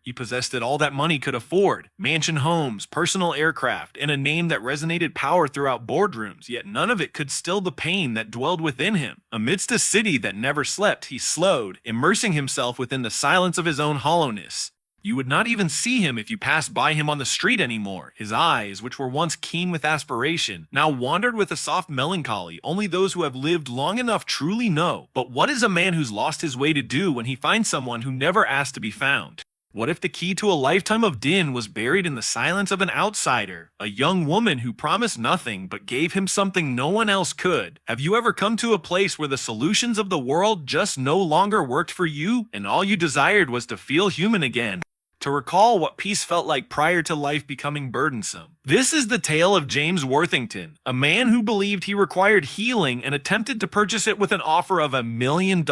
He possessed it all that money could afford: mansion homes, personal aircraft, and a name that resonated power throughout boardrooms, yet none of it could still the pain that dwelled within him. Amidst a city that never slept, he slowed, immersing himself within the silence of his own hollowness. You would not even see him if you passed by him on the street anymore. His eyes, which were once keen with aspiration, now wandered with a soft melancholy only those who have lived long enough truly know. But what is a man who's lost his way to do when he finds someone who never asked to be found? What if the key to a lifetime of din was buried in the silence of an outsider, a young woman who promised nothing but gave him something no one else could? Have you ever come to a place where the solutions of the world just no longer worked for you, and all you desired was to feel human again? To recall what peace felt like prior to life becoming burdensome. This is the tale of James Worthington, a man who believed he required healing and attempted to purchase it with an offer of $1 million.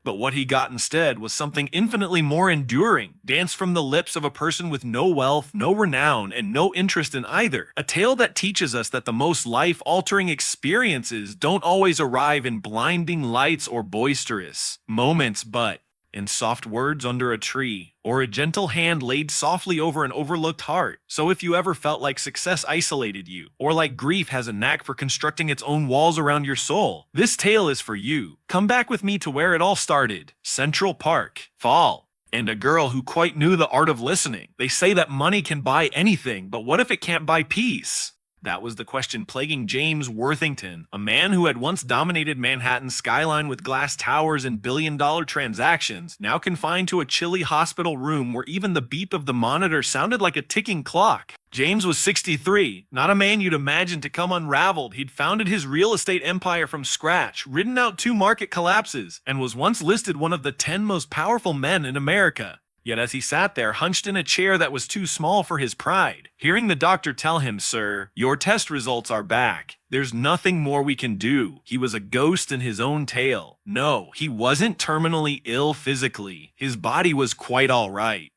But what he got instead was something infinitely more enduring, danced from the lips of a person with no wealth, no renown, and no interest in either. A tale that teaches us that the most life-altering experiences don't always arrive in blinding lights or boisterous moments, but in soft words under a tree, or a gentle hand laid softly over an overlooked heart. So if you ever felt like success isolated you, or like grief has a knack for constructing its own walls around your soul, this tale is for you. Come back with me to where it all started: Central Park, fall, and a girl who quite knew the art of listening. They say that money can buy anything, but what if it can't buy peace? That was the question plaguing James Worthington, a man who had once dominated Manhattan's skyline with glass towers and billion-dollar transactions, now confined to a chilly hospital room where even the beep of the monitor sounded like a ticking clock. James was 63, not a man you'd imagine to come unraveled. He'd founded his real estate empire from scratch, ridden out 2 market collapses, and was once listed one of the 10 most powerful men in America. Yet as he sat there, hunched in a chair that was too small for his pride, hearing the doctor tell him, "Sir, your test results are back. There's nothing more we can do," he was a ghost in his own tale. No, he wasn't terminally ill physically. His body was quite all right.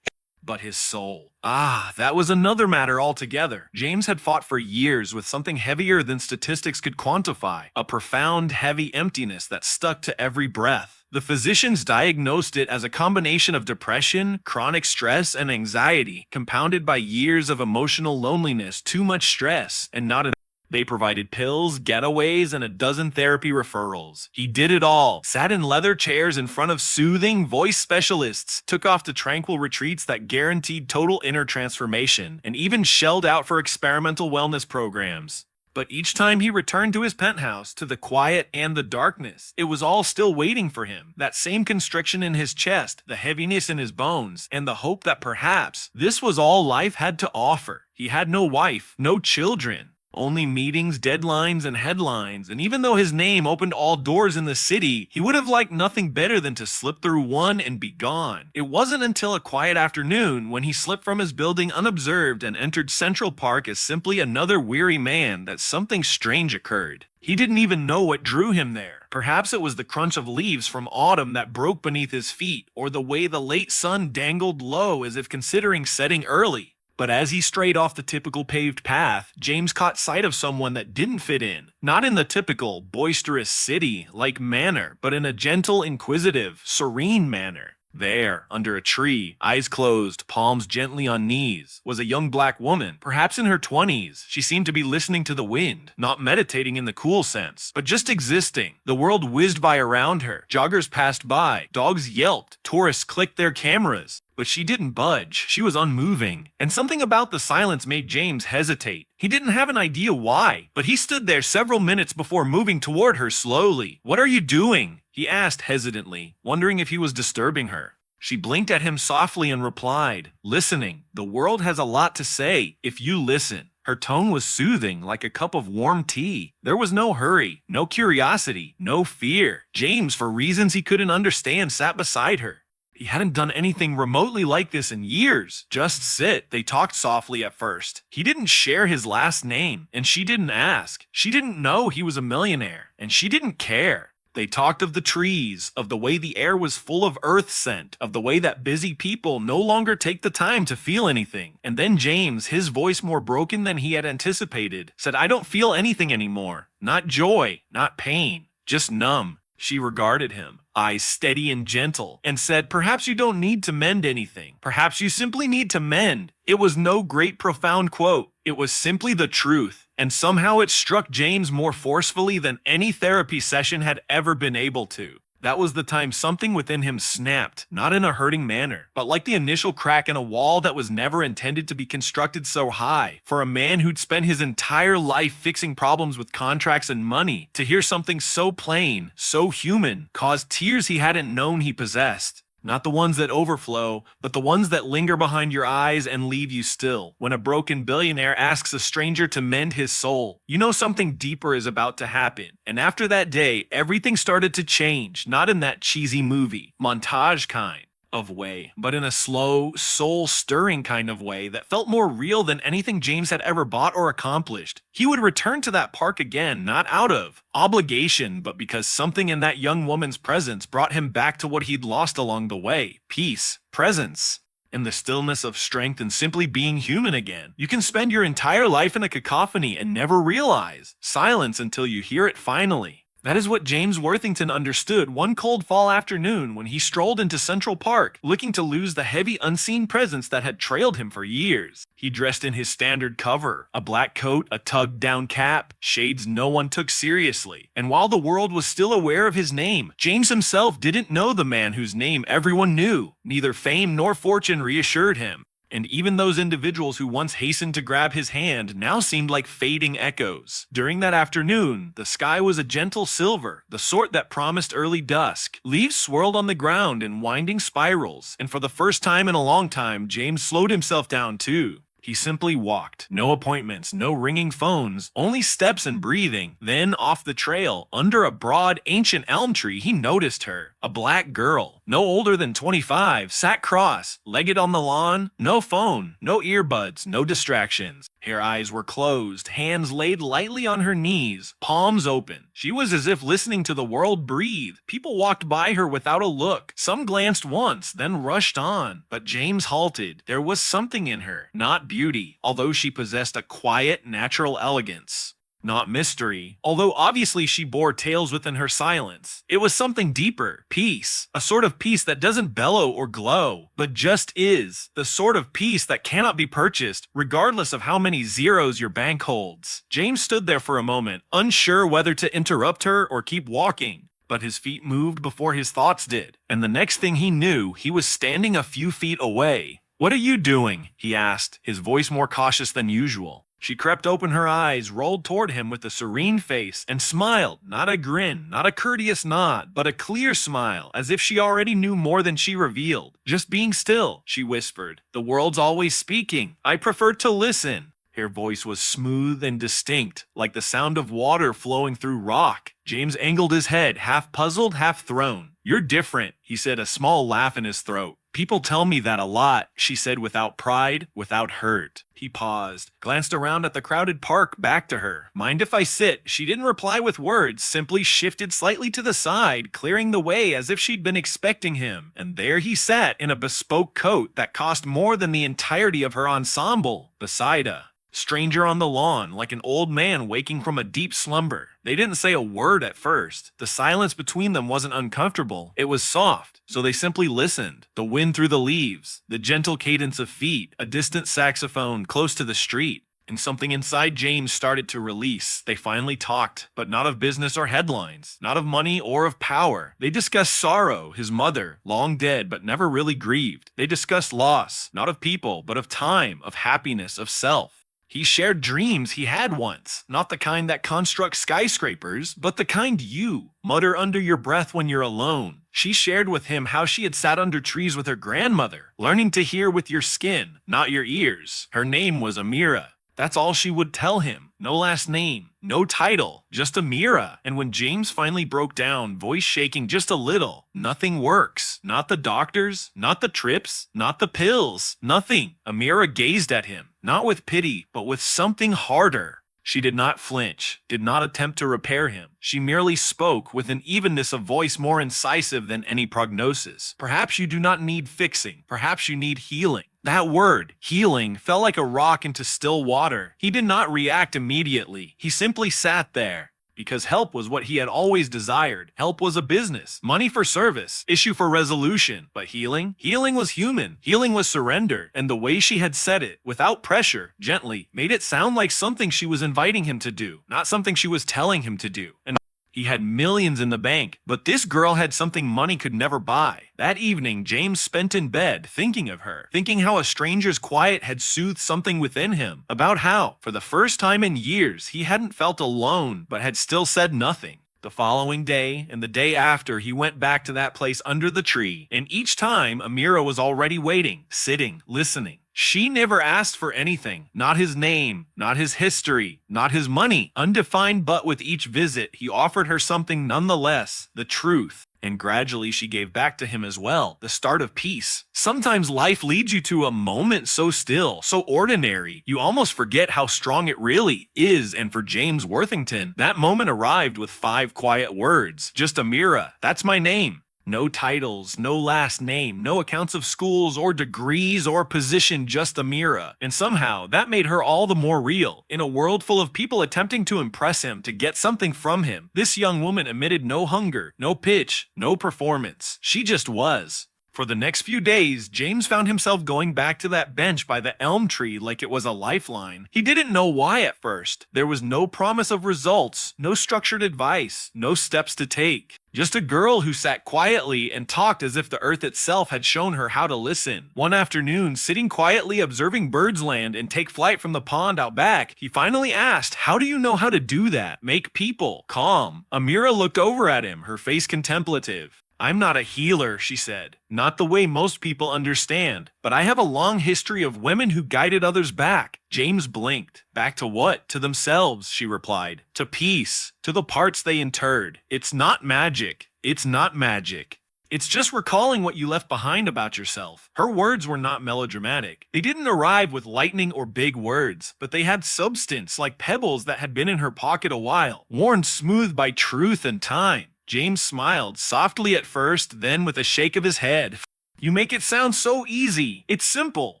But his soul. That was another matter altogether. James had fought for years with something heavier than statistics could quantify, a profound, heavy emptiness that stuck to every breath. The physicians diagnosed it as a combination of depression, chronic stress, and anxiety, compounded by years of emotional loneliness, too much stress, and not enough. They provided pills, getaways, and a dozen therapy referrals. He did it all, sat in leather chairs in front of soothing voice specialists, took off to tranquil retreats that guaranteed total inner transformation, and even shelled out for experimental wellness programs. But each time he returned to his penthouse, to the quiet and the darkness, it was all still waiting for him. That same constriction in his chest, the heaviness in his bones, and the hope that perhaps this was all life had to offer. He had no wife, no children. Only meetings, deadlines, and headlines, and even though his name opened all doors in the city, he would have liked nothing better than to slip through one and be gone. It wasn't until a quiet afternoon, when he slipped from his building unobserved and entered Central Park as simply another weary man, that something strange occurred. He didn't even know what drew him there. Perhaps it was the crunch of leaves from autumn that broke beneath his feet, or the way the late sun dangled low as if considering setting early. But as he strayed off the typical paved path, James caught sight of someone that didn't fit in. Not in the typical, boisterous city-like manner, but in a gentle, inquisitive, serene manner. There, under a tree, eyes closed, palms gently on knees, was a young black woman, perhaps in her 20s. She seemed to be listening to the wind, not meditating in the cool sense, but just existing. The world whizzed by around her. Joggers passed by, dogs yelped, tourists clicked their cameras. But she didn't budge. She was unmoving. And something about the silence made James hesitate. He didn't have an idea why, but he stood there several minutes before moving toward her slowly. "What are you doing?" he asked hesitantly, wondering if he was disturbing her. She blinked at him softly and replied, "Listening. The world has a lot to say, if you listen." Her tone was soothing, like a cup of warm tea. There was no hurry, no curiosity, no fear. James, for reasons he couldn't understand, sat beside her. He hadn't done anything remotely like this in years. Just sit. They talked softly at first. He didn't share his last name, and she didn't ask. She didn't know he was a millionaire, and she didn't care. They talked of the trees, of the way the air was full of earth scent, of the way that busy people no longer take the time to feel anything. And then James, his voice more broken than he had anticipated, said, "I don't feel anything anymore. Not joy, not pain, just numb." She regarded him, eyes steady and gentle, and said, "Perhaps you don't need to mend anything. Perhaps you simply need to mend." It was no great profound quote. It was simply the truth, and somehow it struck James more forcefully than any therapy session had ever been able to. That was the time something within him snapped, not in a hurting manner, but like the initial crack in a wall that was never intended to be constructed so high. For a man who'd spent his entire life fixing problems with contracts and money, to hear something so plain, so human, caused tears he hadn't known he possessed. Not the ones that overflow, but the ones that linger behind your eyes and leave you still. When a broken billionaire asks a stranger to mend his soul, you know something deeper is about to happen. And after that day, everything started to change, not in that cheesy movie, montage kind of way, but in a slow, soul-stirring kind of way that felt more real than anything James had ever bought or accomplished. He would return to that park again, not out of obligation, but because something in that young woman's presence brought him back to what he'd lost along the way: peace, presence, and the stillness of strength and simply being human again. You can spend your entire life in a cacophony and never realize silence until you hear it finally. That is what James Worthington understood one cold fall afternoon when he strolled into Central Park, looking to lose the heavy unseen presence that had trailed him for years. He dressed in his standard cover, a black coat, a tugged-down cap, shades no one took seriously. And while the world was still aware of his name, James himself didn't know the man whose name everyone knew. Neither fame nor fortune reassured him. And even those individuals who once hastened to grab his hand now seemed like fading echoes. During that afternoon, the sky was a gentle silver, the sort that promised early dusk. Leaves swirled on the ground in winding spirals, and for the first time in a long time, James slowed himself down too. He simply walked. No appointments, no ringing phones, only steps and breathing. Then, off the trail, under a broad, ancient elm tree, he noticed her. A black girl, no older than 25, sat cross-legged on the lawn. No phone, no earbuds, no distractions. Her eyes were closed, hands laid lightly on her knees, palms open. She was as if listening to the world breathe. People walked by her without a look. Some glanced once, then rushed on. But James halted. There was something in her, not beauty, although she possessed a quiet, natural elegance. Not mystery, although obviously she bore tales within her silence. It was something deeper, peace, a sort of peace that doesn't bellow or glow, but just is, the sort of peace that cannot be purchased, regardless of how many zeros your bank holds. James stood there for a moment, unsure whether to interrupt her or keep walking. But his feet moved before his thoughts did, and the next thing he knew, he was standing a few feet away. "What are you doing?" he asked, his voice more cautious than usual. She crept open her eyes, rolled toward him with a serene face, and smiled, not a grin, not a courteous nod, but a clear smile, as if she already knew more than she revealed. "Just being still," she whispered. "The world's always speaking. I prefer to listen." Her voice was smooth and distinct, like the sound of water flowing through rock. James angled his head, half puzzled, half thrown. "You're different," he said, a small laugh in his throat. "People tell me that a lot," she said without pride, without hurt. He paused, glanced around at the crowded park, back to her. "Mind if I sit?" She didn't reply with words, simply shifted slightly to the side, clearing the way as if she'd been expecting him. And there he sat in a bespoke coat that cost more than the entirety of her ensemble, beside a stranger on the lawn, like an old man waking from a deep slumber. They didn't say a word at first. The silence between them wasn't uncomfortable. It was soft, so they simply listened. The wind through the leaves, the gentle cadence of feet, a distant saxophone close to the street. And something inside James started to release. They finally talked, but not of business or headlines, not of money or of power. They discussed sorrow, his mother, long dead but never really grieved. They discussed loss, not of people, but of time, of happiness, of self. He shared dreams he had once, not the kind that construct skyscrapers, but the kind you mutter under your breath when you're alone. She shared with him how she had sat under trees with her grandmother, learning to hear with your skin, not your ears. Her name was Amira. That's all she would tell him. No last name, no title, just Amira. And when James finally broke down, voice shaking just a little, "Nothing works. Not the doctors, not the trips, not the pills, nothing." Amira gazed at him, not with pity, but with something harder. She did not flinch, did not attempt to repair him. She merely spoke with an evenness of voice more incisive than any prognosis. "Perhaps you do not need fixing. Perhaps you need healing." That word, healing, fell like a rock into still water. He did not react immediately. He simply sat there. because help was what he had always desired. Help was a business, money for service, issue for resolution. But healing? Healing was human. Healing was surrender. And the way she had said it, without pressure, gently, made it sound like something she was inviting him to do, not something she was telling him to do. And he had millions in the bank, but this girl had something money could never buy. That evening, James spent in bed thinking of her, thinking how a stranger's quiet had soothed something within him, about how, for the first time in years, he hadn't felt alone, but had still said nothing. The following day, and the day after, he went back to that place under the tree, and each time, Amira was already waiting, sitting, listening. She never asked for anything, not his name, not his history, not his money, undefined, but with each visit, he offered her something nonetheless, the truth. And gradually she gave back to him as well, the start of peace. Sometimes life leads you to a moment so still, so ordinary, you almost forget how strong it really is. And for James Worthington, that moment arrived with 5 quiet words. Just Amira, that's my name. No titles, no last name, no accounts of schools or degrees or position, just Amira. And somehow, that made her all the more real. In a world full of people attempting to impress him, to get something from him, this young woman emitted no hunger, no pitch, no performance. She just was. For the next few days, James found himself going back to that bench by the elm tree like it was a lifeline. He didn't know why at first. There was no promise of results, no structured advice, no steps to take. Just a girl who sat quietly and talked as if the earth itself had shown her how to listen. One afternoon, sitting quietly observing birds land and take flight from the pond out back, he finally asked, "How do you know how to do that? Make people calm." Amira looked over at him, her face contemplative. "I'm not a healer," she said. "Not the way most people understand. But I have a long history of women who guided others back." James blinked. "Back to what?" "To themselves," she replied. "To peace. To the parts they interred. It's not magic. It's not magic. It's just recalling what you left behind about yourself." Her words were not melodramatic. They didn't arrive with lightning or big words, but they had substance, like pebbles that had been in her pocket a while, worn smooth by truth and time. James smiled, softly at first, then with a shake of his head. "You make it sound so easy. It's simple,"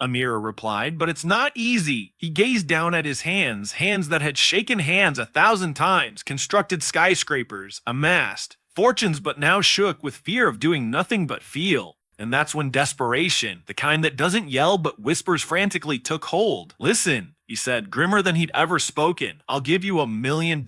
Amira replied, "but it's not easy." He gazed down at his hands, hands that had shaken hands 1,000 times, constructed skyscrapers, amassed fortunes, but now shook with fear of doing nothing but feel. And that's when desperation, the kind that doesn't yell but whispers frantically, took hold. "Listen," he said, grimmer than he'd ever spoken. "I'll give you $1 million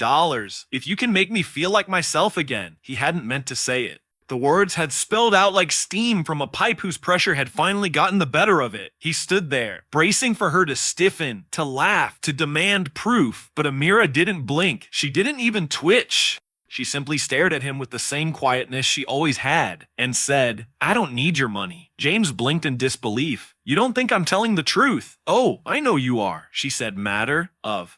if you can make me feel like myself again." He hadn't meant to say it. The words had spilled out like steam from a pipe whose pressure had finally gotten the better of it. He stood there, bracing for her to stiffen, to laugh, to demand proof. But Amira didn't blink. She didn't even twitch. She simply stared at him with the same quietness she always had, and said, "I don't need your money." James blinked in disbelief. "You don't think I'm telling the truth?" "Oh, I know you are," she said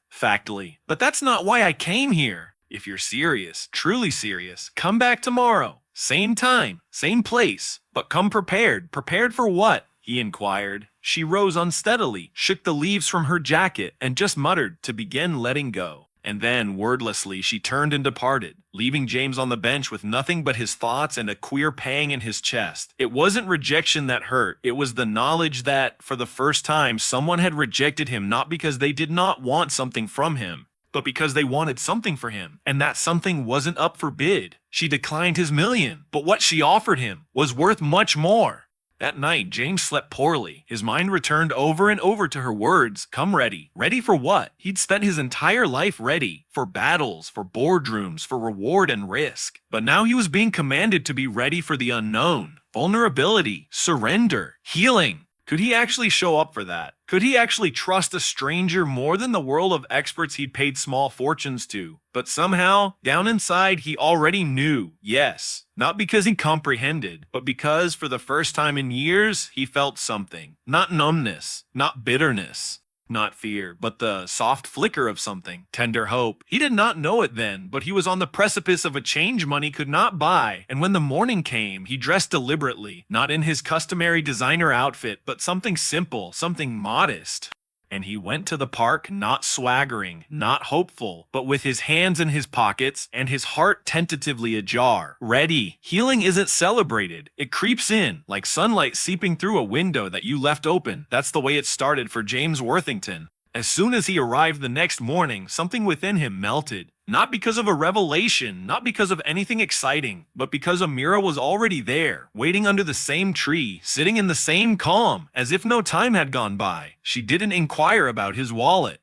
factly. "But that's not why I came here. If you're serious, truly serious, come back tomorrow. Same time, same place, but come prepared." "Prepared for what?" he inquired. She rose unsteadily, shook the leaves from her jacket, and just muttered to begin letting go. And then, wordlessly, she turned and departed, leaving James on the bench with nothing but his thoughts and a queer pang in his chest. It wasn't rejection that hurt. It was the knowledge that, for the first time, someone had rejected him not because they did not want something from him, but because they wanted something for him, and that something wasn't up for bid. She declined his $1 million, but what she offered him was worth much more. That night, James slept poorly. His mind returned over and over to her words. Come ready. Ready for what? He'd spent his entire life ready. For battles, for boardrooms, for reward and risk. But now he was being commanded to be ready for the unknown. Vulnerability, surrender, healing. Could he actually show up for that? Could he actually trust a stranger more than the world of experts he'd paid small fortunes to? But somehow, down inside, he already knew, yes. Not because he comprehended, but because, for the first time in years, he felt something. Not numbness, not bitterness, not fear, but the soft flicker of something, tender hope. He did not know it then, but he was on the precipice of a change money could not buy, and when the morning came, he dressed deliberately, not in his customary designer outfit, but something simple, something modest. And he went to the park not swaggering, not hopeful, but with his hands in his pockets and his heart tentatively ajar. Ready. Healing isn't celebrated. It creeps in, like sunlight seeping through a window that you left open. That's the way it started for James Worthington. As soon as he arrived the next morning, something within him melted. Not because of a revelation, not because of anything exciting, but because Amira was already there, waiting under the same tree, sitting in the same calm, as if no time had gone by. She didn't inquire about his wallet.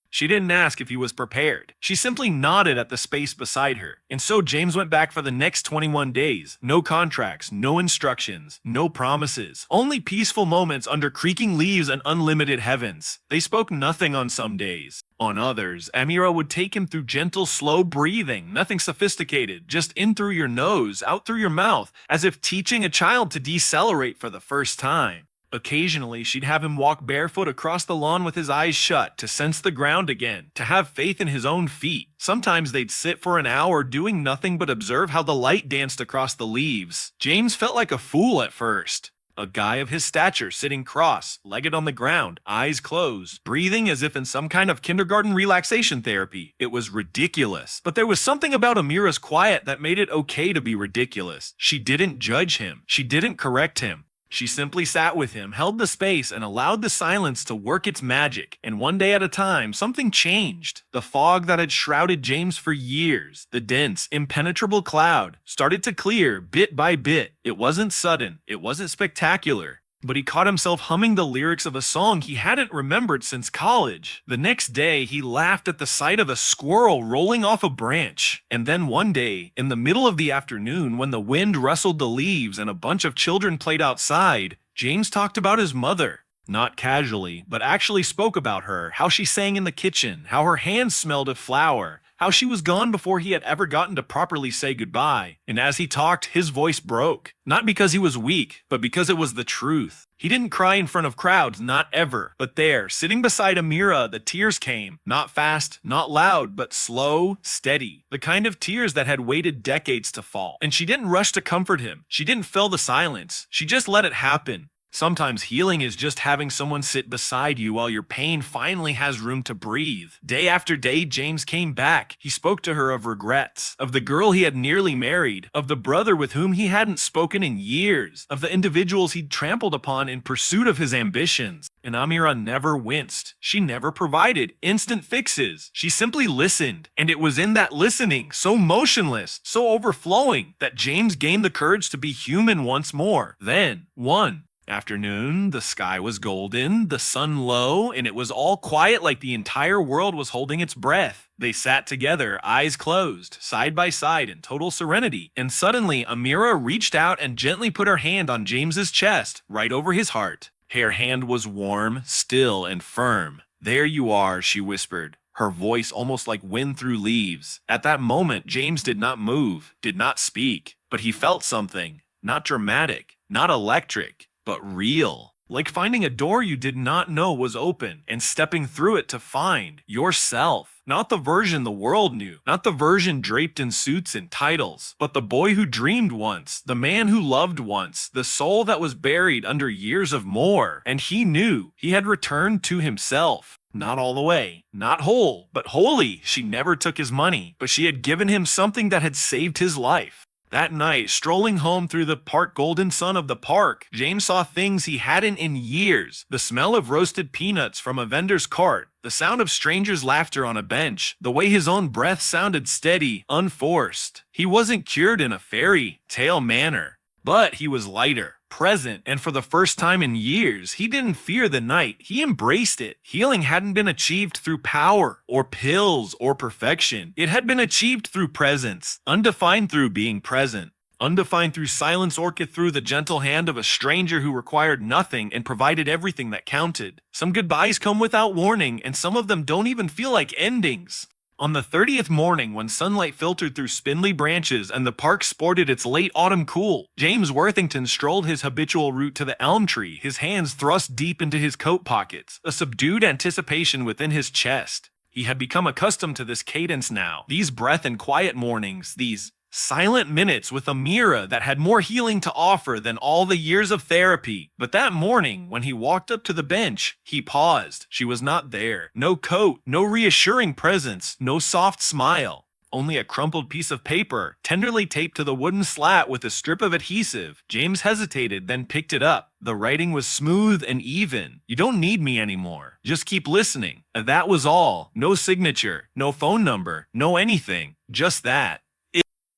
She didn't ask if he was prepared. She simply nodded at the space beside her. And so James went back for the next 21 days. No contracts, no instructions, no promises. Only peaceful moments under creaking leaves and unlimited heavens. They spoke nothing on some days. On others, Amira would take him through gentle, slow breathing, nothing sophisticated, just in through your nose, out through your mouth, as if teaching a child to decelerate for the first time. Occasionally, she'd have him walk barefoot across the lawn with his eyes shut, to sense the ground again, to have faith in his own feet. Sometimes they'd sit for an hour doing nothing but observe how the light danced across the leaves. James felt like a fool at first. A guy of his stature sitting cross-legged on the ground, eyes closed, breathing as if in some kind of kindergarten relaxation therapy. It was ridiculous. But there was something about Amira's quiet that made it okay to be ridiculous. She didn't judge him. She didn't correct him. She simply sat with him, held the space, and allowed the silence to work its magic. And one day at a time, something changed. The fog that had shrouded James for years, the dense, impenetrable cloud, started to clear bit by bit. It wasn't sudden, it wasn't spectacular. But he caught himself humming the lyrics of a song he hadn't remembered since college. The next day, he laughed at the sight of a squirrel rolling off a branch. And then one day, in the middle of the afternoon, when the wind rustled the leaves and a bunch of children played outside, James talked about his mother. Not casually, but actually spoke about her, how she sang in the kitchen, how her hands smelled of flour, how she was gone before he had ever gotten to properly say goodbye. And as he talked, his voice broke. Not because he was weak, but because it was the truth. He didn't cry in front of crowds, not ever. But there, sitting beside Amira, the tears came. Not fast, not loud, but slow, steady. The kind of tears that had waited decades to fall. And she didn't rush to comfort him. She didn't fill the silence. She just let it happen. Sometimes healing is just having someone sit beside you while your pain finally has room to breathe. Day after day, James came back. He spoke to her of regrets, of the girl he had nearly married, of the brother with whom he hadn't spoken in years, of the individuals he'd trampled upon in pursuit of his ambitions. And Amira never winced. She never provided instant fixes. She simply listened. And it was in that listening, so motionless, so overflowing, that James gained the courage to be human once more. Then, one afternoon, the sky was golden, the sun low, and it was all quiet like the entire world was holding its breath. They sat together, eyes closed, side by side in total serenity, and suddenly Amira reached out and gently put her hand on James's chest, right over his heart. Her hand was warm, still, and firm. "There you are," she whispered, her voice almost like wind through leaves. At that moment, James did not move, did not speak, but he felt something, not dramatic, not electric, but real. Like finding a door you did not know was open and stepping through it to find yourself. Not the version the world knew, not the version draped in suits and titles, but the boy who dreamed once, the man who loved once, the soul that was buried under years of more. And he knew he had returned to himself. Not all the way, not whole, but wholly. She never took his money, but she had given him something that had saved his life. That night, strolling home through the golden sun of the park, James saw things he hadn't in years. The smell of roasted peanuts from a vendor's cart, the sound of strangers' laughter on a bench, the way his own breath sounded steady, unforced. He wasn't cured in a fairy tale manner, but he was lighter, present, and for the first time in years, he didn't fear the night. He embraced it. Healing hadn't been achieved through power, or pills, or perfection. It had been achieved through presence, undefined through being present, undefined through silence or through the gentle hand of a stranger who required nothing and provided everything that counted. Some goodbyes come without warning, and some of them don't even feel like endings. On the 30th morning, when sunlight filtered through spindly branches and the park sported its late autumn cool, James Worthington strolled his habitual route to the elm tree, his hands thrust deep into his coat pockets, a subdued anticipation within his chest. He had become accustomed to this cadence now, these breath and quiet mornings, these silent minutes with Amira that had more healing to offer than all the years of therapy. But that morning, when he walked up to the bench, he paused. She was not there. No coat, no reassuring presence, no soft smile. Only a crumpled piece of paper, tenderly taped to the wooden slat with a strip of adhesive. James hesitated, then picked it up. The writing was smooth and even. "You don't need me anymore. Just keep listening." And that was all. No signature, no phone number, no anything. Just that.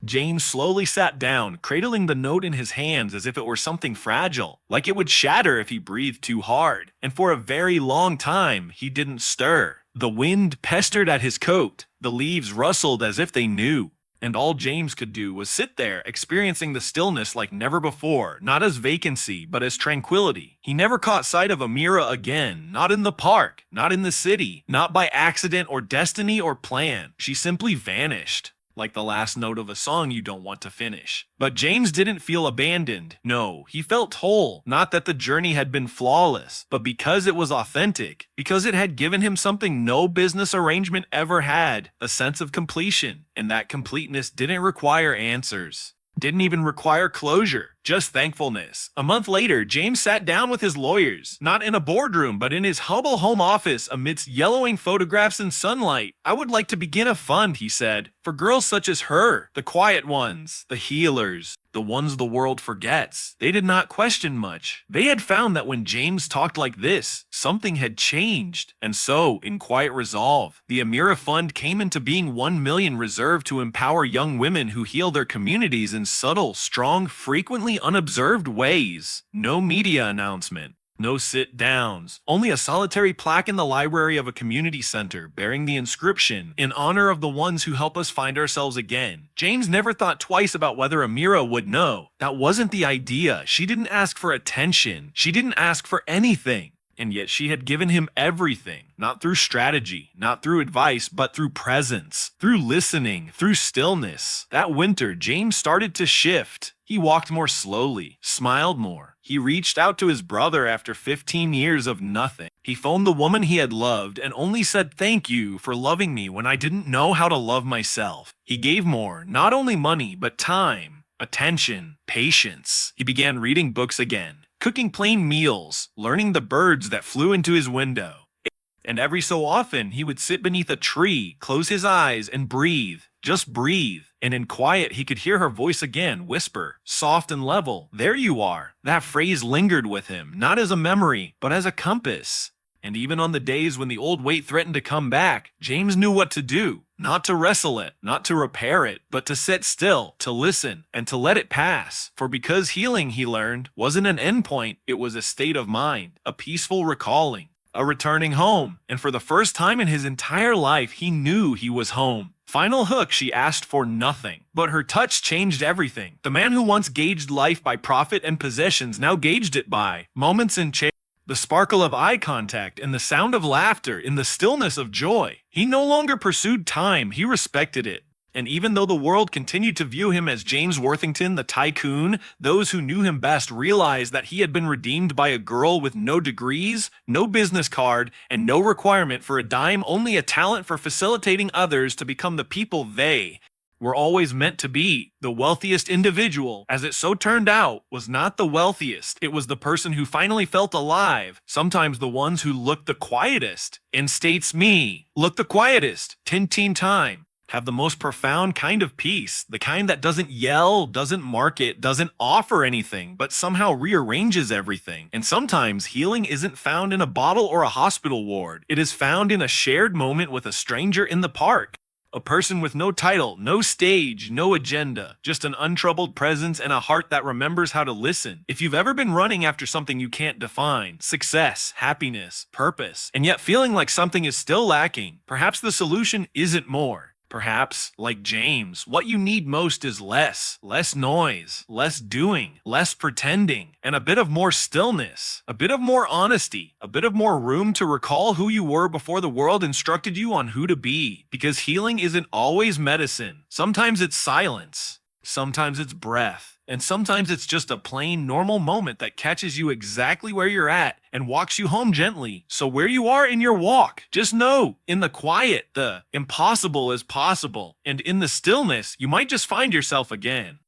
James slowly sat down, cradling the note in his hands as if it were something fragile, like it would shatter if he breathed too hard. And for a very long time, he didn't stir. The wind pestered at his coat. The leaves rustled as if they knew. And all James could do was sit there, experiencing the stillness like never before, not as vacancy, but as tranquility. He never caught sight of Amira again, not in the park, not in the city, not by accident or destiny or plan. She simply vanished, like the last note of a song you don't want to finish. But James didn't feel abandoned. No, he felt whole. Not that the journey had been flawless, but because it was authentic, because it had given him something no business arrangement ever had, a sense of completion. And that completeness didn't require answers. Didn't even require closure, just thankfulness. A month later, James sat down with his lawyers, not in a boardroom, but in his humble home office amidst yellowing photographs and sunlight. "I would like to begin a fund," he said, "for girls such as her, the quiet ones, the healers, the ones the world forgets." They did not question much. They had found that when James talked like this, something had changed. And so, in quiet resolve, the Amira Fund came into being. 1 million reserved to empower young women who heal their communities in subtle, strong, frequently unobserved ways. No media announcement. No sit-downs, only a solitary plaque in the library of a community center bearing the inscription, "In honor of the ones who help us find ourselves again." James never thought twice about whether Amira would know. That wasn't the idea. She didn't ask for attention. She didn't ask for anything. And yet she had given him everything, not through strategy, not through advice, but through presence, through listening, through stillness. That winter, James started to shift. He walked more slowly, smiled more. He reached out to his brother after 15 years of nothing. He phoned the woman he had loved and only said, "Thank you for loving me when I didn't know how to love myself." He gave more, not only money, but time, attention, patience. He began reading books again, cooking plain meals, learning the birds that flew into his window. And every so often, he would sit beneath a tree, close his eyes, and breathe. Just breathe. And in quiet, he could hear her voice again, whisper, soft and level, "There you are." That phrase lingered with him, not as a memory, but as a compass. And even on the days when the old weight threatened to come back, James knew what to do. Not to wrestle it, not to repair it, but to sit still, to listen, and to let it pass. For because healing, he learned, wasn't an endpoint, it was a state of mind, a peaceful recalling, a returning home. And for the first time in his entire life, he knew he was home. Final hook, she asked for nothing, but her touch changed everything. The man who once gauged life by profit and possessions now gauged it by moments in chase, the sparkle of eye contact, and the sound of laughter, in the stillness of joy. He no longer pursued time, he respected it. And even though the world continued to view him as James Worthington, the tycoon, those who knew him best realized that he had been redeemed by a girl with no degrees, no business card, and no requirement for a dime, only a talent for facilitating others to become the people they were always meant to be. The wealthiest individual, as it so turned out, was not the wealthiest. It was the person who finally felt alive, sometimes the ones who looked the quietest. And states me, look the quietest, 10 time. Have the most profound kind of peace, the kind that doesn't yell, doesn't market, doesn't offer anything, but somehow rearranges everything. And sometimes healing isn't found in a bottle or a hospital ward. It is found in a shared moment with a stranger in the park. A person with no title, no stage, no agenda, just an untroubled presence and a heart that remembers how to listen. If you've ever been running after something you can't define, success, happiness, purpose, and yet feeling like something is still lacking, perhaps the solution isn't more. Perhaps, like James, what you need most is less noise, less doing, less pretending, and a bit of more stillness, a bit of more honesty, a bit of more room to recall who you were before the world instructed you on who to be. Because healing isn't always medicine. Sometimes it's silence, sometimes it's breath, and sometimes it's just a plain, normal moment that catches you exactly where you're at and walks you home gently. So where you are in your walk, just know, in the quiet, the impossible is possible. And in the stillness, you might just find yourself again.